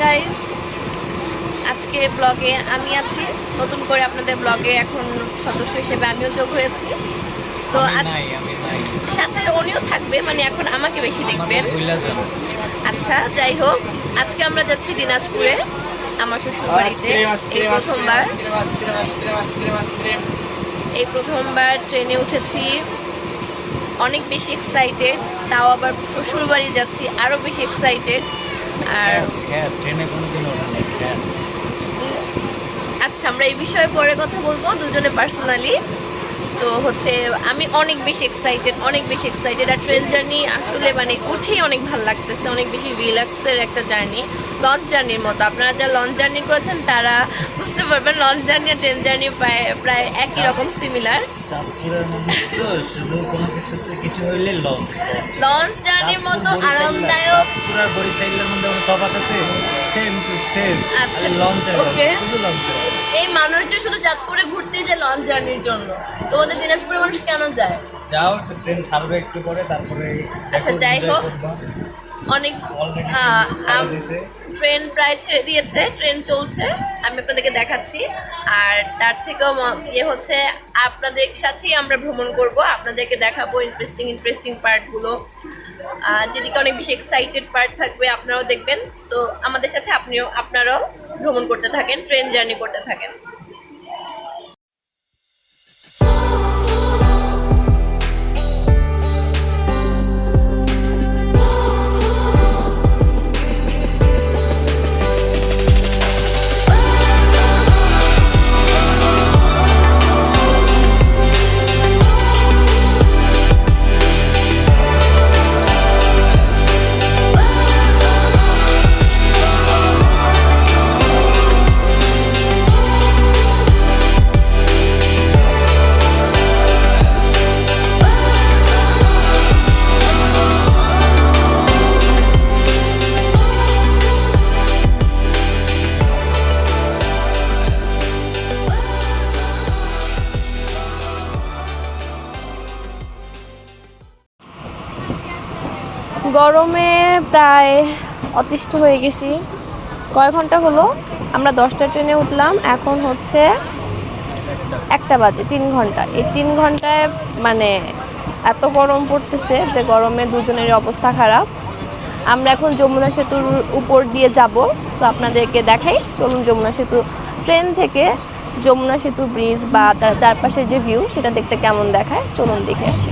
Guys, আজকে ব্লগে আমি আছি নতুন করে আপনাদের ব্লগে এখন সদস্য হিসেবে আমিও যোগ হয়েছি। তো সাথে উনিও থাকবে, মানে এখন আমাকে বেশি দেখবেন। আচ্ছা, যাই হোক, আজকে আমরা যাচ্ছি দিনাজপুরে আমার শ্বশুর বাড়িতে। এই প্রথমবার ট্রেনে উঠেছি, অনেক বেশি এক্সাইটেড। তাও আবার শ্বশুর বাড়ি যাচ্ছি, আরো বেশি এক্সাইটেড। আর ট্রেনে কোনোদিনও ওঠেনি। আচ্ছা, আমরা এই বিষয়ে পরে কথা বলবো দুজনে পার্সোনালি। তো হচ্ছে আমি অনেক বেশি এক্সাইটেড। আর ট্রেন জার্নি আসলে মানে উঠেই অনেক ভালো লাগতেছে, অনেক বেশি রিল্যাক্সের একটা জার্নি, লঞ্চ জার্নির মতো। আপনারা যারা লঞ্চ জার্নি করেছেন তারা বুঝতে পারবেন লঞ্চ জার্নি আর ট্রেন জার্নি প্রায় একই রকম সিমিলার। চাঁদপুরের মানুষ তো শুধু কোনো কিছুতে কিছু হইলে লঞ্চ জার্নির মতো আরামদায়ক। চাঁদপুর আর বরিশালের মধ্যে কোনো তফাৎ আছে? Same to same. আচ্ছা, লঞ্চ ওকে। শুধু লঞ্চ। এই মানুষজন শুধু চাঁদপুরে ঘুরতে যায় লঞ্চ জার্নির জন্য, তোমাদের দিনাজপুরের মানুষ কেন যায়? যাও, ট্রেন ছাড়বে একটু পরে, তারপরে আচ্ছা, যাই হোক, অনেক ট্রেন প্রায় ছেড়ে দিয়েছে, ট্রেন চলছে, আমি আপনাদেরকে দেখাচ্ছি। আর তার থেকেও ইয়ে হচ্ছে, আপনাদের সাথেই আমরা ভ্রমণ করব, আপনাদেরকে দেখাবো ইন্টারেস্টিং পার্টগুলো। যেদিকে অনেক বেশি এক্সাইটেড পার্ট থাকবে আপনারাও দেখবেন। তো আমাদের সাথে আপনারাও ভ্রমণ করতে থাকেন, ট্রেন জার্নি করতে থাকেন। গরমে প্রায় অতিষ্ঠ হয়ে গেছি। কয় ঘন্টা হলো? আমরা 10টা ট্রেনে উঠলাম, এখন হচ্ছে 1টা বাজে। 3 ঘন্টা। এই 3 ঘন্টায় মানে এত গরম পড়তেছে যে গরমে দুজনেরই অবস্থা খারাপ। আমরা এখন যমুনা সেতুর উপর দিয়ে যাব। সো আপনাদেরকে দেখাই, চলুন যমুনা সেতু, ট্রেন থেকে যমুনা সেতু ব্রিজ বা তার চারপাশের যে ভিউ সেটা দেখতে কেমন দেখায়, চলুন দেখে আসি।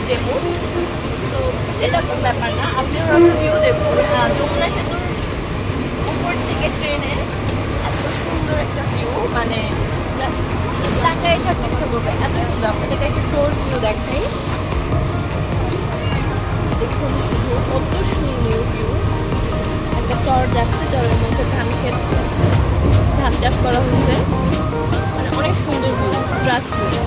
ডেমো। সো সেটা কোনো ব্যাপার না, আপনি ওরা ভিউ দেখুন। যমুনা সেতুর উপর থেকে ট্রেনে এত সুন্দর একটা ভিউ, মানে তাকাই থাকতে ইচ্ছা করবে, এত সুন্দর। আপনাদেরকে একটা ক্লোজ ভিউ দেখাই, দেখুন শুধু কত সুন্দর ভিউ। একটা চর যাচ্ছে, চরের মধ্যে ধান চাষ করা হয়েছে, মানে অনেক সুন্দর view, trust view.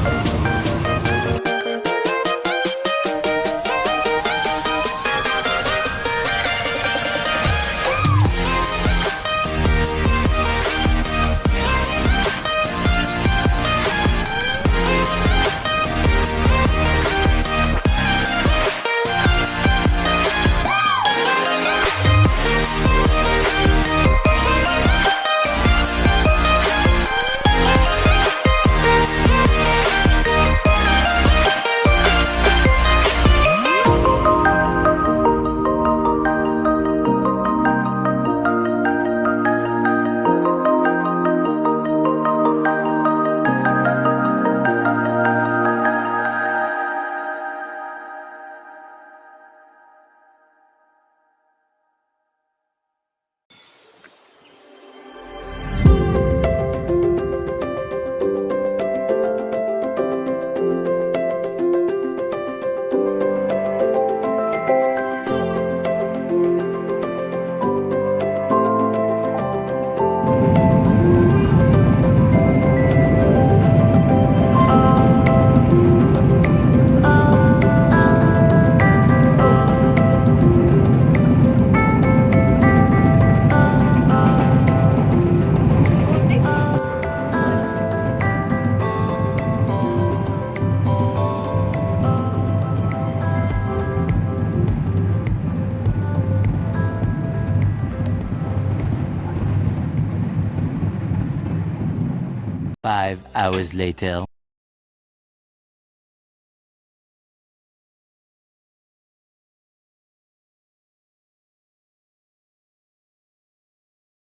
Five hours later.